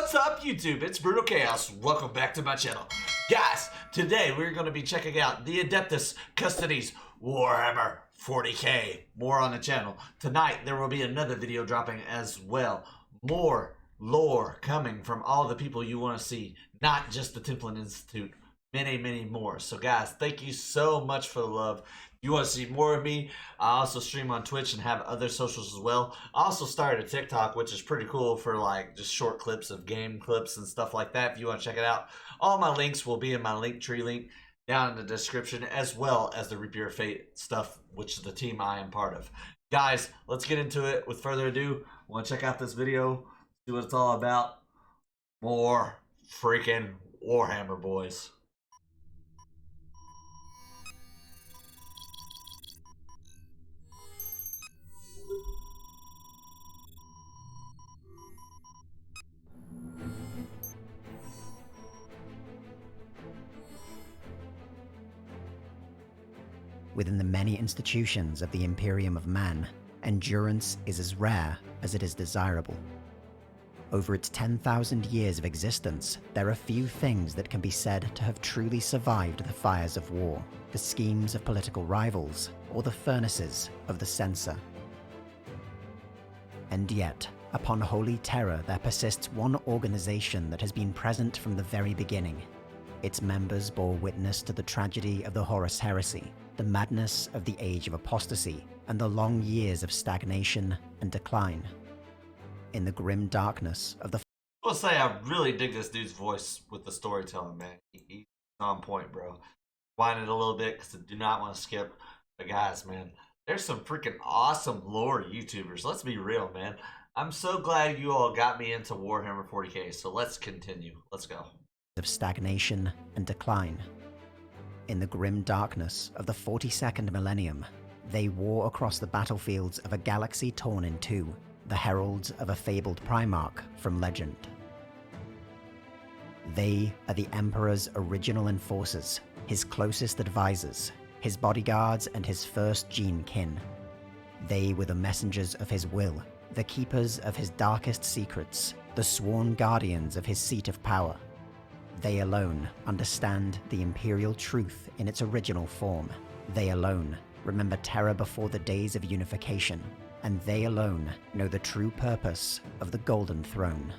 What's up, YouTube? It's Brutal Chaos. Welcome back to my channel. Guys, today we're going to be checking out the Adeptus Custodes Warhammer 40k. More on the channel. Tonight, there will be another video dropping as well. More lore coming from all the people you want to see. Not just the Templin Institute. Many, many more. So guys, thank you so much for the love. You want to see more of me? I also stream on Twitch and have other socials as well. I also started a TikTok, which is pretty cool for like just short clips of game clips and stuff like that. If you want to check it out, all my links will be in my Linktree link down in the description, as well as the Reap Your Fate stuff, which is the team I am part of. Guys, let's get into it. With further ado, want to check out this video, see what it's all about. More freaking Warhammer, boys. Within the many institutions of the Imperium of Man, endurance is as rare as it is desirable. Over its 10,000 years of existence, there are few things that can be said to have truly survived the fires of war, the schemes of political rivals, or the furnaces of the censor. And yet, upon Holy Terror, there persists one organization that has been present from the very beginning. Its members bore witness to the tragedy of the Horus Heresy, the madness of the Age of Apostasy, and the long years of stagnation and decline. In the grim darkness of the... I will say I really dig this dude's voice with the storytelling, man. He's on point, bro. Wind it a little bit because I do not want to skip. But guys, man, there's some freaking awesome lore YouTubers. Let's be real, man. I'm so glad you all got me into Warhammer 40k, so let's continue. Let's go. Of stagnation and decline. In the grim darkness of the 42nd millennium, they war across the battlefields of a galaxy torn in two, the heralds of a fabled Primarch from legend. They are the Emperor's original enforcers, his closest advisors, his bodyguards and his first gene kin. They were the messengers of his will, the keepers of his darkest secrets, the sworn guardians of his seat of power. They alone understand the Imperial truth in its original form. They alone remember terror before the days of unification, and they alone know the true purpose of the Golden Throne.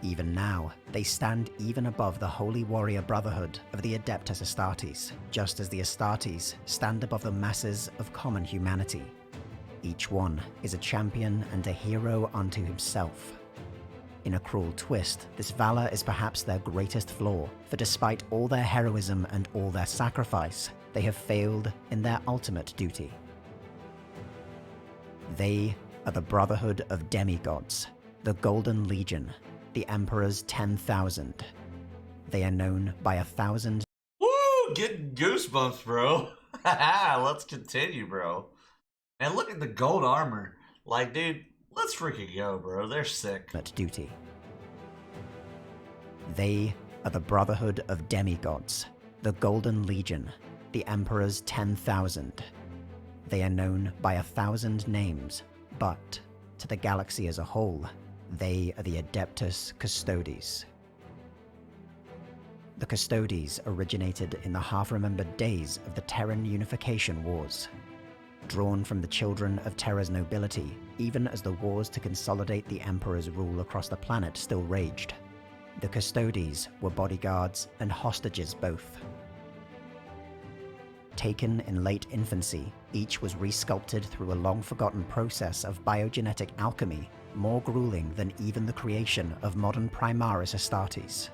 Even now, they stand even above the holy warrior brotherhood of the Adeptus Astartes, just as the Astartes stand above the masses of common humanity. Each one is a champion and a hero unto himself. In a cruel twist, this valor is perhaps their greatest flaw, for despite all their heroism and all their sacrifice, they have failed in their ultimate duty. They are the Brotherhood of Demigods, the Golden Legion, the Emperor's 10,000. They are known by 1,000... Woo! Getting goosebumps, bro. Let's continue, bro. And look at the gold armor. Like, dude... Let's freaking go, bro. They're sick. Duty. They are the Brotherhood of Demigods, the Golden Legion, the Emperor's 10,000. They are known by 1,000 names, but to the galaxy as a whole, they are the Adeptus Custodes. The Custodes originated in the half-remembered days of the Terran Unification Wars. Drawn from the children of Terra's nobility, even as the wars to consolidate the Emperor's rule across the planet still raged. The Custodes were bodyguards and hostages both. Taken in late infancy, each was resculpted through a long-forgotten process of biogenetic alchemy, more grueling than even the creation of modern Primaris Astartes.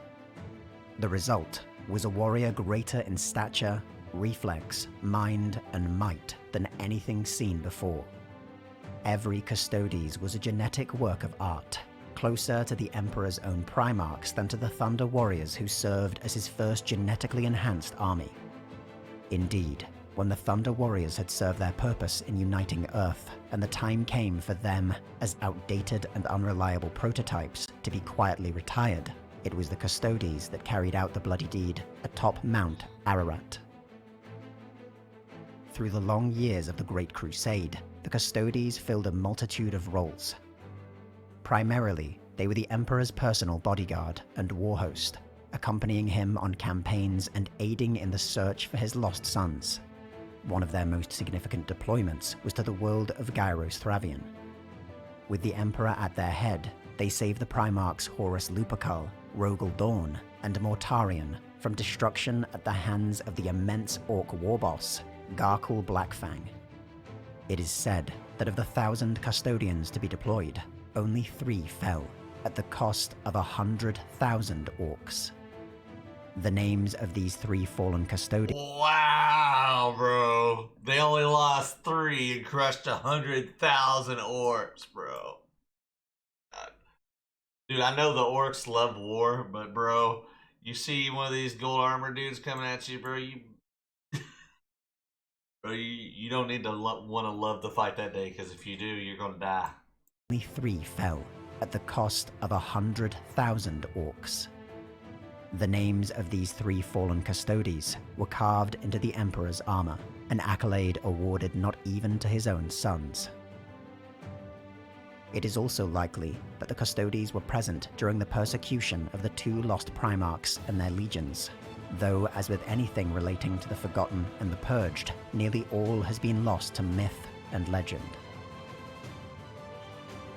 The result was a warrior greater in stature, reflex, mind, and might than anything seen before. Every Custodes was a genetic work of art, closer to the Emperor's own Primarchs than to the Thunder Warriors who served as his first genetically enhanced army. Indeed, when the Thunder Warriors had served their purpose in uniting Earth, and the time came for them, as outdated and unreliable prototypes, to be quietly retired, it was the Custodes that carried out the bloody deed atop Mount Ararat. Through the long years of the Great Crusade, the Custodes filled a multitude of roles. Primarily, They were the Emperor's personal bodyguard and warhost, accompanying him on campaigns and aiding in the search for his lost sons. One of their most significant deployments was to the world of Gyros Thravian. With the Emperor at their head, they saved the Primarchs Horus Lupercal, Rogel Dawn, and Mortarion from destruction at the hands of the immense Orc warboss, Garkul Blackfang. It is said that of the 1,000 custodians to be deployed, only 3 fell, at the cost of 100,000 orcs. The names of these 3 fallen custodians... Wow, bro. They only lost 3 and crushed 100,000 orcs, bro. Dude, I know the orcs love war, but bro, you see one of these gold armor dudes coming at you, bro, you don't need to want to love the fight that day, because if you do, you're going to die. Only 3 fell, at the cost of 100,000 orcs. The names of these 3 fallen custodes were carved into the Emperor's armor, an accolade awarded not even to his own sons. It is also likely that the custodes were present during the persecution of the 2 lost Primarchs and their legions, though, as with anything relating to the Forgotten and the Purged, nearly all has been lost to myth and legend.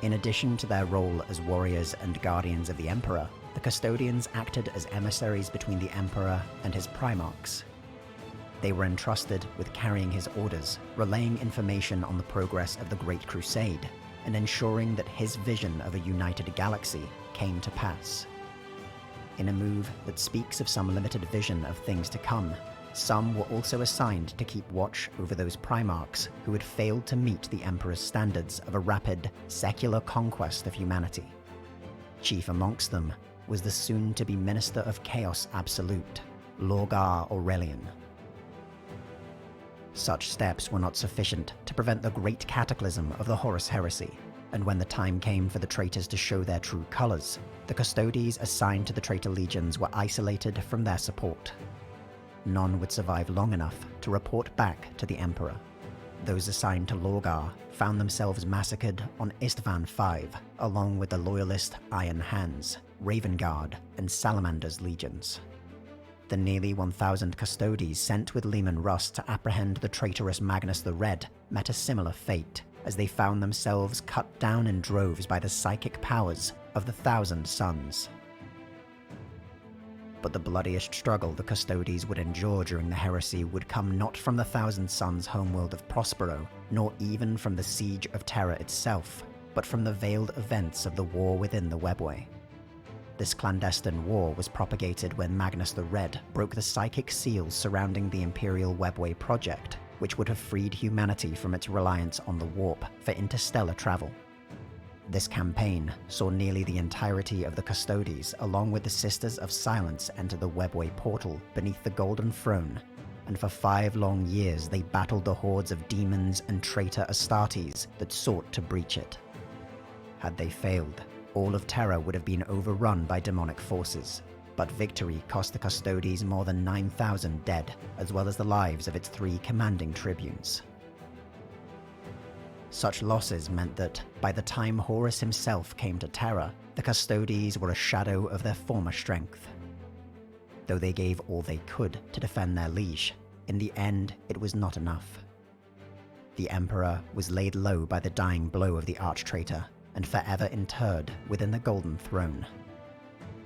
In addition to their role as warriors and guardians of the Emperor, the custodians acted as emissaries between the Emperor and his Primarchs. They were entrusted with carrying his orders, relaying information on the progress of the Great Crusade, and ensuring that his vision of a united galaxy came to pass. In a move that speaks of some limited vision of things to come, some were also assigned to keep watch over those Primarchs who had failed to meet the Emperor's standards of a rapid, secular conquest of humanity. Chief amongst them was the soon-to-be Minister of Chaos Absolute, Lorgar Aurelian. Such steps were not sufficient to prevent the great cataclysm of the Horus Heresy, and when the time came for the traitors to show their true colors, the custodes assigned to the traitor legions were isolated from their support. None would survive long enough to report back to the Emperor. Those assigned to Lorgar found themselves massacred on Istvan V, along with the loyalist Iron Hands, Raven Guard, and Salamander's legions. The nearly 1,000 custodes sent with Leman Russ to apprehend the traitorous Magnus the Red met a similar fate, as they found themselves cut down in droves by the psychic powers of the 1,000 Sons. But the bloodiest struggle the custodes would endure during the heresy would come not from the 1,000 Sons' homeworld of Prospero, nor even from the Siege of Terra itself, but from the veiled events of the war within the Webway. This clandestine war was propagated when Magnus the Red broke the psychic seals surrounding the Imperial Webway project, which would have freed humanity from its reliance on the warp for interstellar travel. This campaign saw nearly the entirety of the custodes along with the Sisters of Silence enter the Webway portal beneath the Golden Throne, and for 5 long years they battled the hordes of demons and traitor Astartes that sought to breach it. Had they failed, all of Terra would have been overrun by demonic forces, but victory cost the custodes more than 9,000 dead, as well as the lives of its 3 commanding tribunes. Such losses meant that, by the time Horus himself came to Terra, the custodes were a shadow of their former strength. Though they gave all they could to defend their liege, in the end it was not enough. The Emperor was laid low by the dying blow of the arch-traitor, and forever interred within the Golden Throne.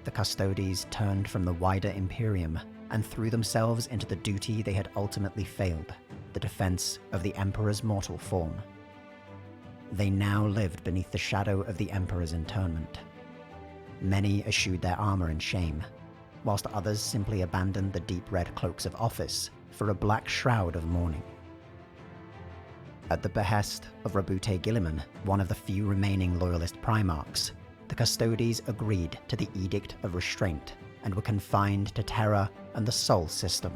The custodes turned from the wider Imperium and threw themselves into the duty they had ultimately failed, the defense of the Emperor's mortal form. They now lived beneath the shadow of the Emperor's internment. Many eschewed their armor in shame, whilst others simply abandoned the deep red cloaks of office for a black shroud of mourning. At the behest of Rabute Gilliman, one of the few remaining loyalist Primarchs, the custodes agreed to the Edict of Restraint and were confined to Terra and the Sol system.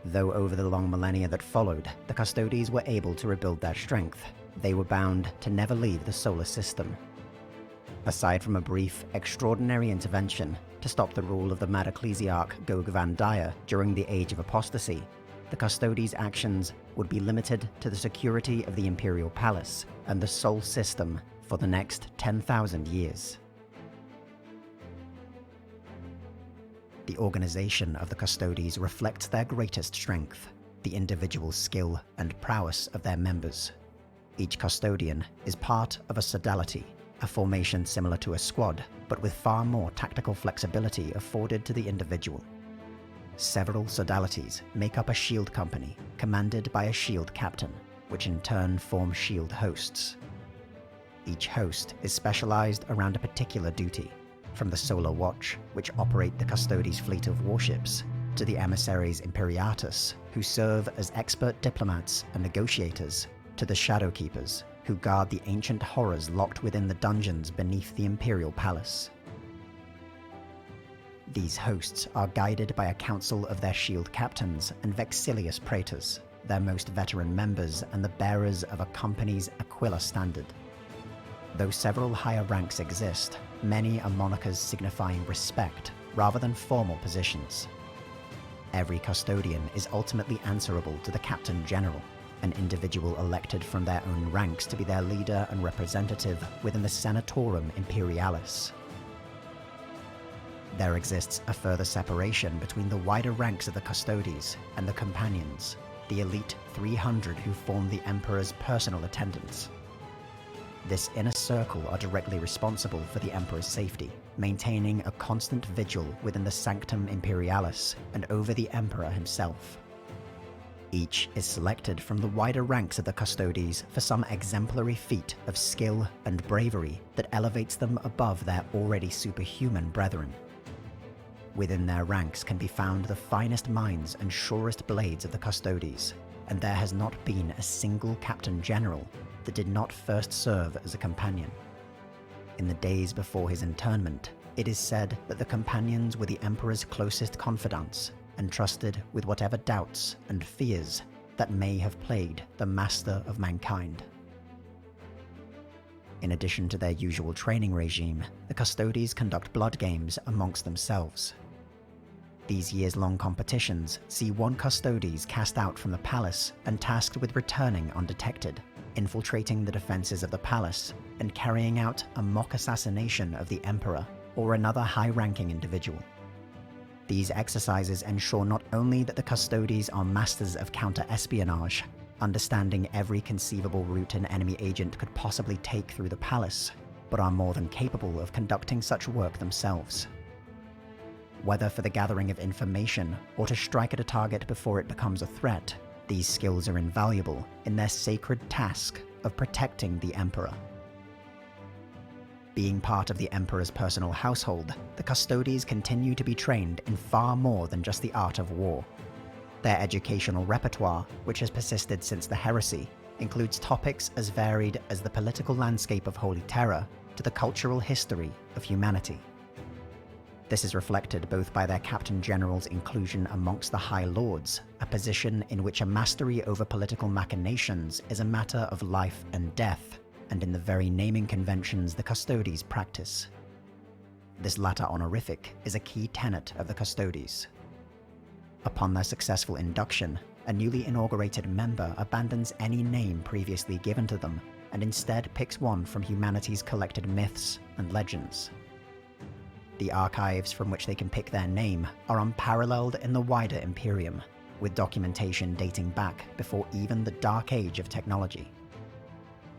Though over the long millennia that followed, the custodes were able to rebuild their strength, they were bound to never leave the solar system. Aside from a brief, extraordinary intervention to stop the rule of the Mad Ecclesiarch Gog Van Dyer during the Age of Apostasy, the custodes' actions would be limited to the security of the Imperial Palace and the Sol system for the next 10,000 years. The organization of the Custodes reflects their greatest strength, the individual skill and prowess of their members. Each custodian is part of a sodality, a formation similar to a squad, but with far more tactical flexibility afforded to the individual. Several sodalities make up a shield company, commanded by a shield captain, which in turn form shield hosts. Each host is specialized around a particular duty, from the Solar Watch, which operate the Custodes' fleet of warships, to the emissaries Imperiatus, who serve as expert diplomats and negotiators, to the Shadowkeepers, who guard the ancient horrors locked within the dungeons beneath the Imperial Palace. These hosts are guided by a council of their shield captains and Vexilius Praetors, their most veteran members and the bearers of a company's Aquila standard. Though several higher ranks exist, many are monikers signifying respect rather than formal positions. Every custodian is ultimately answerable to the Captain General, an individual elected from their own ranks to be their leader and representative within the Senatorum Imperialis. There exists a further separation between the wider ranks of the Custodes and the Companions, the elite 300 who form the Emperor's personal attendants. This inner circle are directly responsible for the Emperor's safety, maintaining a constant vigil within the Sanctum Imperialis and over the Emperor himself. Each is selected from the wider ranks of the Custodes for some exemplary feat of skill and bravery that elevates them above their already superhuman brethren. Within their ranks can be found the finest minds and surest blades of the Custodes, and there has not been a single Captain General that did not first serve as a companion. In the days before his internment, it is said that the companions were the Emperor's closest confidants, entrusted with whatever doubts and fears that may have plagued the master of mankind. In addition to their usual training regime, the Custodes conduct blood games amongst themselves. These years-long competitions see one Custodes cast out from the palace and tasked with returning undetected, infiltrating the defenses of the palace, and carrying out a mock assassination of the Emperor or another high-ranking individual. These exercises ensure not only that the Custodes are masters of counter-espionage, understanding every conceivable route an enemy agent could possibly take through the palace, but are more than capable of conducting such work themselves. Whether for the gathering of information or to strike at a target before it becomes a threat, these skills are invaluable in their sacred task of protecting the Emperor. Being part of the Emperor's personal household, the Custodes continue to be trained in far more than just the art of war. Their educational repertoire, which has persisted since the heresy, includes topics as varied as the political landscape of Holy Terror to the cultural history of humanity. This is reflected both by their Captain General's inclusion amongst the High Lords, a position in which a mastery over political machinations is a matter of life and death, and in the very naming conventions the Custodes practice. This latter honorific is a key tenet of the Custodes. Upon their successful induction, a newly inaugurated member abandons any name previously given to them and instead picks one from humanity's collected myths and legends. The archives from which they can pick their name are unparalleled in the wider Imperium, with documentation dating back before even the Dark Age of technology.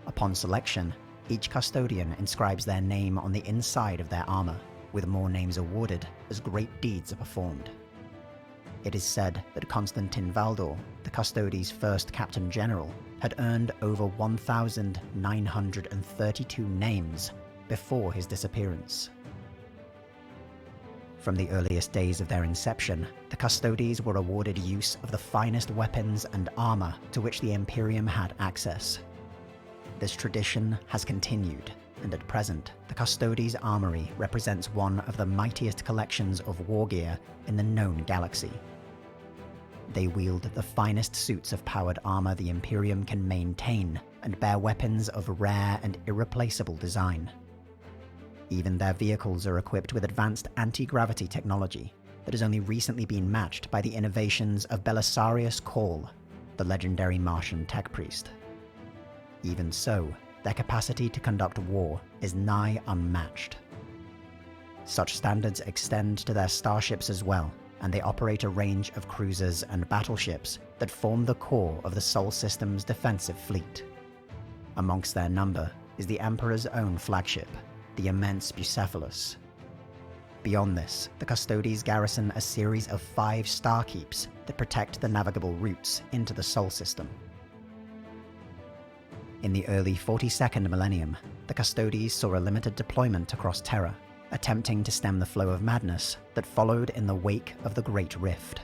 Upon selection, each custodian inscribes their name on the inside of their armor, with more names awarded as great deeds are performed. It is said that Constantin Valdor, the Custodes' first Captain General, had earned over 1,932 names before his disappearance. From the earliest days of their inception, the Custodes were awarded use of the finest weapons and armor to which the Imperium had access. This tradition has continued, and at present, the Custodes' armory represents one of the mightiest collections of war gear in the known galaxy. They wield the finest suits of powered armor the Imperium can maintain, and bear weapons of rare and irreplaceable design. Even their vehicles are equipped with advanced anti-gravity technology that has only recently been matched by the innovations of Belisarius Cawl, the legendary Martian tech priest. Even so, their capacity to conduct war is nigh unmatched. Such standards extend to their starships as well, and they operate a range of cruisers and battleships that form the core of the Sol System's defensive fleet. Amongst their number is the Emperor's own flagship, the immense Bucephalus. Beyond this, the Custodes garrison a series of 5 starkeeps that protect the navigable routes into the Sol System. In the early 42nd millennium, the Custodes saw a limited deployment across Terra, attempting to stem the flow of madness that followed in the wake of the Great Rift.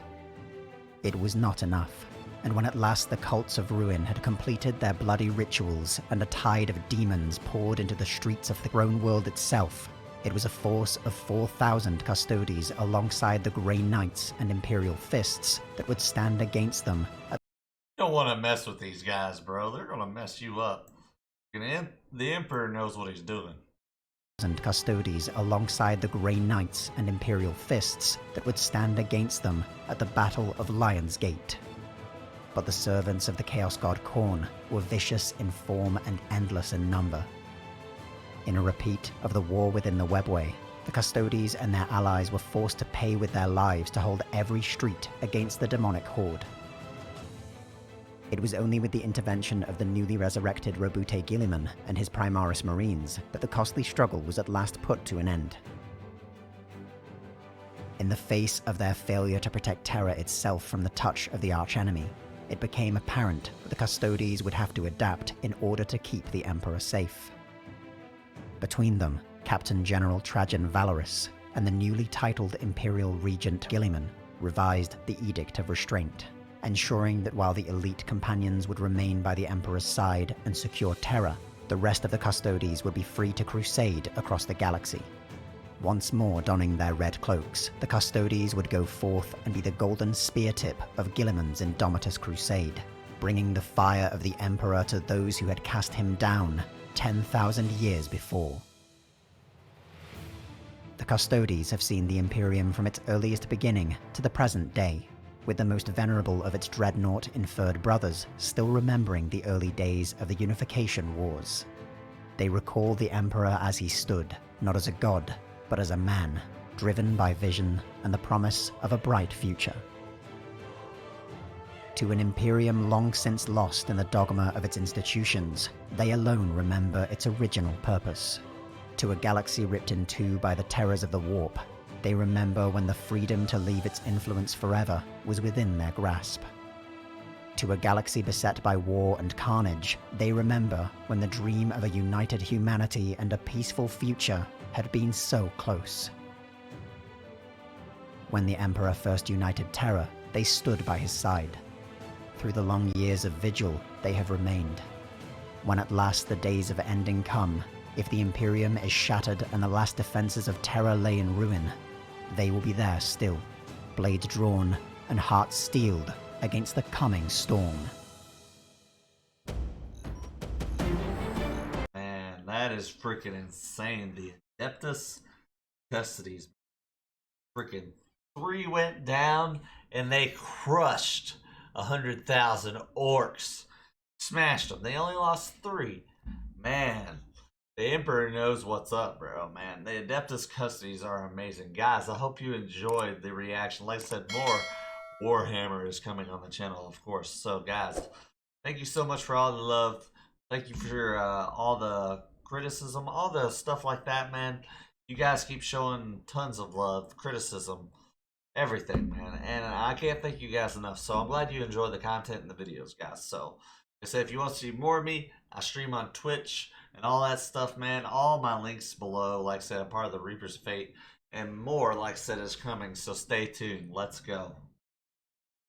It was not enough, and when at last the cults of ruin had completed their bloody rituals and a tide of demons poured into the streets of the Throne World itself, it was a force of 4,000 Custodes alongside the Grey Knights and Imperial Fists that would stand against them. You don't want to mess with these guys, bro. They're going to mess you up. The Emperor knows what he's doing. And Custodes alongside the Grey Knights and Imperial Fists that would stand against them at the Battle of Lion's Gate. But the servants of the Chaos God Khorne were vicious in form and endless in number. In a repeat of the war within the Webway, the Custodes and their allies were forced to pay with their lives to hold every street against the demonic horde. It was only with the intervention of the newly resurrected Robute Guilliman and his Primaris Marines that the costly struggle was at last put to an end. In the face of their failure to protect Terra itself from the touch of the archenemy, it became apparent that the Custodes would have to adapt in order to keep the Emperor safe. Between them, Captain General Trajan Valorous and the newly titled Imperial Regent Guilliman revised the Edict of Restraint, ensuring that while the elite companions would remain by the Emperor's side and secure Terra, the rest of the Custodes would be free to crusade across the galaxy. Once more donning their red cloaks, the Custodes would go forth and be the golden spear tip of Guilliman's Indomitus crusade, bringing the fire of the Emperor to those who had cast him down 10,000 years before. The Custodes have seen the Imperium from its earliest beginning to the present day, with the most venerable of its dreadnought inferred brothers still remembering the early days of the Unification Wars. They recall the Emperor as he stood, not as a god, but as a man, driven by vision and the promise of a bright future. To an Imperium long since lost in the dogma of its institutions, they alone remember its original purpose. To a galaxy ripped in two by the terrors of the warp, they remember when the freedom to leave its influence forever was within their grasp. To a galaxy beset by war and carnage, they remember when the dream of a united humanity and a peaceful future had been so close. When the Emperor first united Terra, they stood by his side. Through the long years of vigil, they have remained. When at last the days of ending come, if the Imperium is shattered and the last defenses of Terra lay in ruin, they will be there still, blades drawn and hearts steeled against the coming storm. Man, that is freaking insane. The Adeptus Custodes. Freaking 3 went down and they crushed 100,000 orcs. Smashed them. They only lost 3. Man, the Emperor knows what's up, bro. Man, the Adeptus Custodes are amazing. Guys, I hope you enjoyed the reaction. Like I said, more Warhammer is coming on the channel, of course. So, guys, thank you so much for all the love. Thank you for all the criticism, all the stuff like that, man. You guys keep showing tons of love, criticism, everything, man. And I can't thank you guys enough. So I'm glad you enjoy the content and the videos, guys. So, like I said, if you want to see more of me, I stream on Twitch and all that stuff, man. All my links below. Like I said, I'm part of the Reaper's Fate. And more, like I said, is coming. So stay tuned. Let's go.